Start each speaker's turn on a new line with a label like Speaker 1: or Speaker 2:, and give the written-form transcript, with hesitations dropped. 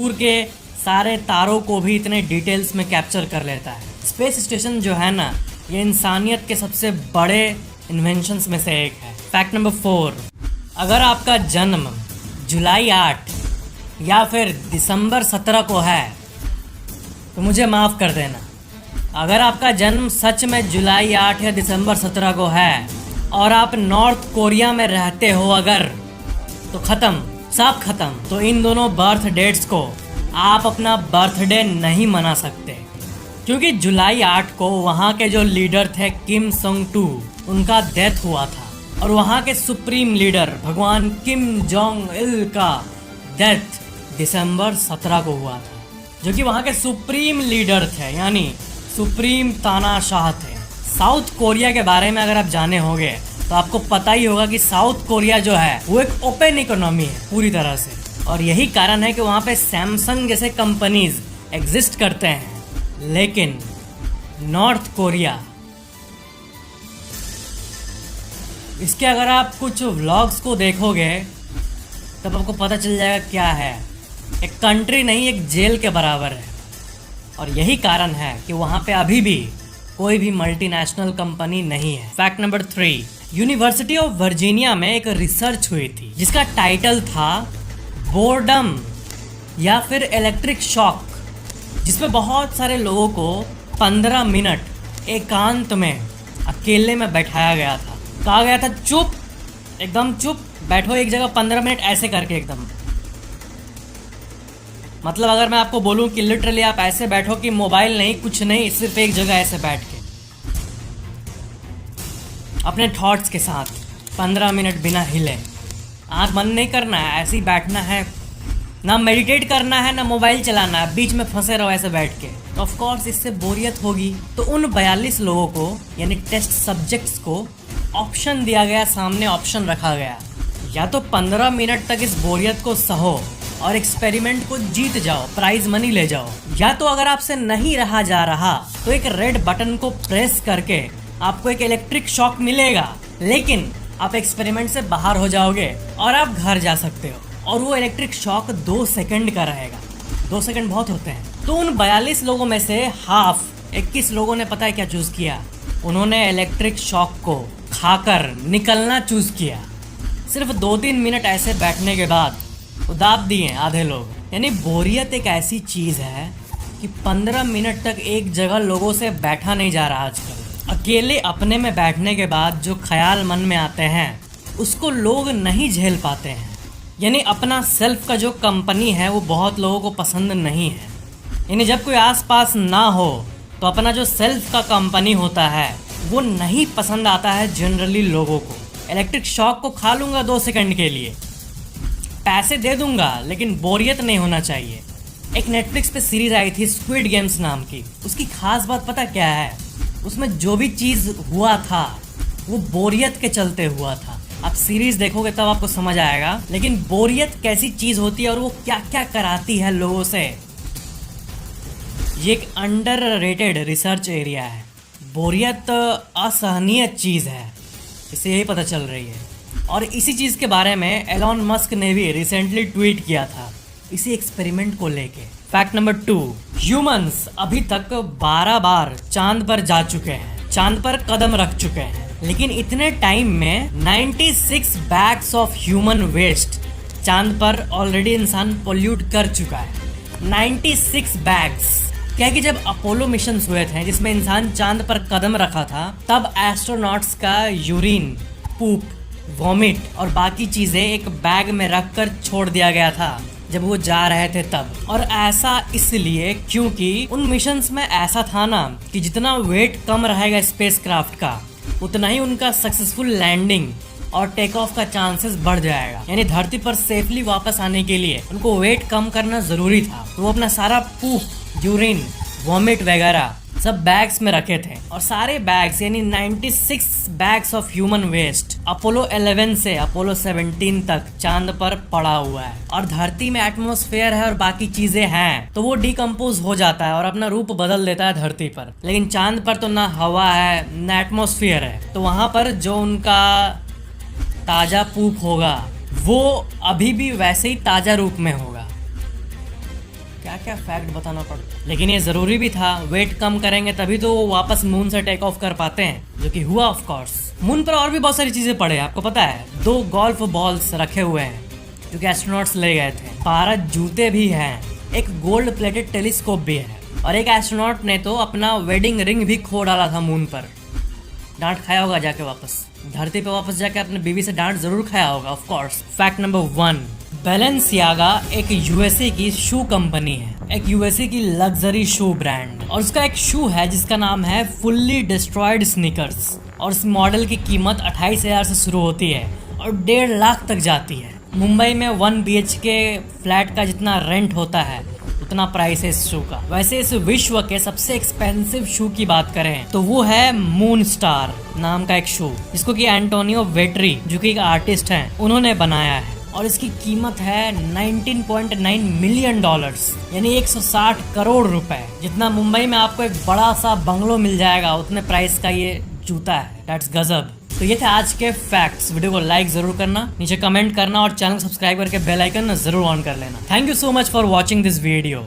Speaker 1: दूर के सारे तारों को भी इतने डिटेल्स में कैप्चर कर लेता है। स्पेस स्टेशन जो है ना, ये इंसानियत के सबसे बड़े इन्वेंशंस में से एक है। फैक्ट नंबर 4, अगर आपका जन्म जुलाई 8 या फिर दिसंबर 17 को है तो मुझे माफ़ कर देना। अगर आपका जन्म सच में जुलाई 8 या दिसंबर 17 को है और आप नॉर्थ कोरिया में रहते हो अगर, तो ख़त्म, सब ख़त्म। तो इन दोनों बर्थ डेट्स को आप अपना बर्थडे नहीं मना सकते, क्योंकि जुलाई 8 को वहाँ के जो लीडर थे किम जोंग टू, उनका डेथ हुआ था। और वहाँ के सुप्रीम लीडर भगवान किम जोंग इल का डेथ दिसंबर 17 को हुआ था, जो कि वहाँ के सुप्रीम लीडर थे, यानी सुप्रीम तानाशाह थे। साउथ कोरिया के बारे में अगर आप जाने होंगे तो आपको पता ही होगा कि साउथ कोरिया जो है वो एक ओपन इकोनॉमी है पूरी तरह से, और यही कारण है कि वहाँ पे सैमसंग जैसे कंपनीज एग्जिस्ट करते हैं। लेकिन नॉर्थ कोरिया, इसके अगर आप कुछ व्लॉग्स को देखोगे तब आपको पता चल जाएगा क्या है। एक कंट्री नहीं, एक जेल के बराबर है। और यही कारण है कि वहाँ पे अभी भी कोई भी मल्टीनेशनल कंपनी नहीं है। Fact number 3, university of Virginia में एक रिसर्च हुई थी जिसका टाइटल था बोर्डम या फिर इलेक्ट्रिक शॉक, जिसमें बहुत सारे लोगों को 15 मिनट एकांत में अकेले में बैठाया गया था। कहा गया था चुप, एकदम चुप बैठो एक जगह 15 मिनट ऐसे करके एकदम। मतलब अगर मैं आपको बोलूं कि लिटरली आप ऐसे बैठो कि मोबाइल नहीं, कुछ नहीं, सिर्फ एक जगह ऐसे बैठ के अपने थॉट्स के साथ 15 मिनट बिना हिले, आँख बंद नहीं करना है, ऐसे ही बैठना है, ना मेडिटेट करना है ना मोबाइल चलाना है, बीच में फंसे रहो ऐसे बैठ के। तो ऑफ कोर्स इससे बोरियत होगी। तो उन 42 लोगों को यानी टेस्ट सब्जेक्ट्स को ऑप्शन दिया गया, सामने ऑप्शन रखा गया, या तो 15 मिनट तक इस बोरियत को सहो और एक्सपेरिमेंट को जीत जाओ, प्राइज मनी ले जाओ, या तो अगर आपसे नहीं रहा जा रहा तो एक रेड बटन को प्रेस करके आपको एक इलेक्ट्रिक शॉक मिलेगा, लेकिन आप एक्सपेरिमेंट से बाहर हो जाओगे और आप घर जा सकते हो। और वो इलेक्ट्रिक शॉक 2 सेकंड का रहेगा। 2 सेकंड बहुत होते हैं। तो उन 42 लोगों में से हाफ 21 लोगों ने पता है क्या चूज किया? उन्होंने इलेक्ट्रिक शॉक को खाकर निकलना चूज किया। सिर्फ 2-3 मिनट ऐसे बैठने के बाद उदाब दिए आधे लोग। यानी बोरियत एक ऐसी चीज है कि 15 मिनट तक एक जगह लोगों से बैठा नहीं जा रहा आजकल। अकेले अपने में बैठने के बाद जो ख्याल मन में आते हैं उसको लोग नहीं झेल पाते हैं। यानी अपना सेल्फ का जो कंपनी है वो बहुत लोगों को पसंद नहीं है। यानी जब कोई आसपास ना हो तो अपना जो सेल्फ का कंपनी होता है वो नहीं पसंद आता है जनरली लोगों को। इलेक्ट्रिक शॉक को खा लूँगा 2 सेकंड के लिए, पैसे दे दूंगा, लेकिन बोरियत नहीं होना चाहिए। एक नेटफ्लिक्स पे सीरीज आई थी स्क्विड गेम्स नाम की। उसकी खास बात पता क्या है? उसमें जो भी चीज़ हुआ था वो बोरियत के चलते हुआ था। आप सीरीज देखोगे तब आपको समझ आएगा। लेकिन बोरियत कैसी चीज़ होती है और वो क्या क्या कराती है लोगों से, ये एक अंडररेटेड रिसर्च एरिया है। बोरियत असहनीय चीज़ है, इससे यही पता चल रही है। और इसी चीज़ के बारे में एलॉन मस्क ने भी रिसेंटली ट्वीट किया था इसी एक्सपेरिमेंट को लेके। फैक्ट नंबर 2, ह्यूमंस अभी तक 12 बार चांद पर जा चुके हैं, चांद पर कदम रख चुके हैं, लेकिन इतने टाइम में 96 बैग्स ऑफ ह्यूमन वेस्ट चांद पर ऑलरेडी इंसान पोल्यूट कर चुका है। 96 बैग्स। क्या कि जब अपोलो मिशन हुए थे जिसमें इंसान चांद पर कदम रखा था, तब एस्ट्रोनॉट्स का यूरिन, पूप, वॉमिट और बाकी चीज़ें एक बैग में रख कर छोड़ दिया गया था जब वो जा रहे थे तब। और ऐसा इसलिए क्योंकि उन मिशंस में ऐसा था ना कि जितना वेट कम रहेगा स्पेसक्राफ्ट का, उतना ही उनका सक्सेसफुल लैंडिंग और टेक ऑफ का चांसेस बढ़ जाएगा। यानी धरती पर सेफली वापस आने के लिए उनको वेट कम करना जरूरी था। तो वो अपना सारा पूप, यूरिन, वॉमिट वगैरह सब बैग्स में रखे थे। और सारे बैग्स यानी 96 bags of human waste Apollo 11 से अपोलो 17 तक चांद पर पड़ा हुआ है। और धरती में एटमॉस्फेयर है और बाकी चीजें हैं, तो वो डिकम्पोज हो जाता है और अपना रूप बदल देता है धरती पर। लेकिन चांद पर तो ना हवा है ना एटमॉस्फेयर है, तो वहां पर जो उनका ताजा पूप होगा वो अभी भी वैसे ही ताजा रूप में होगा। क्या क्या फैक्ट बताना पड़ता, लेकिन ये ज़रूरी भी था। वेट कम करेंगे तभी तो वो वापस मून से टेक ऑफ कर पाते हैं, जो कि हुआ ऑफ कोर्स। मून पर और भी बहुत सारी चीज़ें पड़े, आपको पता है 2 गोल्फ बॉल्स रखे हुए हैं जो कि एस्ट्रोनॉट्स ले गए थे, 12 जूते भी हैं, एक गोल्ड प्लेटेड टेलीस्कोप भी है, और एक एस्ट्रोनॉट ने तो अपना वेडिंग रिंग भी खो डाला था मून पर। डांट खाया होगा जाके, वापस धरती पे वापस जाके अपने बीवी से डांट जरूर खाया होगा of course. Fact number 1, Balenciaga एक यूएसए की शू कंपनी है, एक यूएसए की लग्जरी शू ब्रांड, और उसका एक शू है जिसका नाम है फुल्ली डिस्ट्रॉयड स्नीकर्स, और इस मॉडल की कीमत 28,000 से शुरू होती है और 1.5 लाख तक जाती है। मुंबई में 1 BHK फ्लैट का जितना रेंट होता है उतना प्राइस है इस शू का। वैसे इस विश्व के सबसे एक्सपेंसिव शू की बात करें तो वो है मून स्टार नाम का एक शू, जिसको कि एंटोनियो वेटरी जो कि एक आर्टिस्ट हैं उन्होंने बनाया है, और इसकी कीमत है $19.9 मिलियन, यानी 160 करोड़ रुपए। जितना मुंबई में आपको एक बड़ा सा बंगलो मिल जाएगा उतने प्राइस का ये जूता है। दैट्स गजब। तो ये थे आज के फैक्ट्स। वीडियो को लाइक जरूर करना, नीचे कमेंट करना और चैनल सब्सक्राइब करके बेल आइकन जरूर ऑन कर लेना। Thank you so much for watching this video.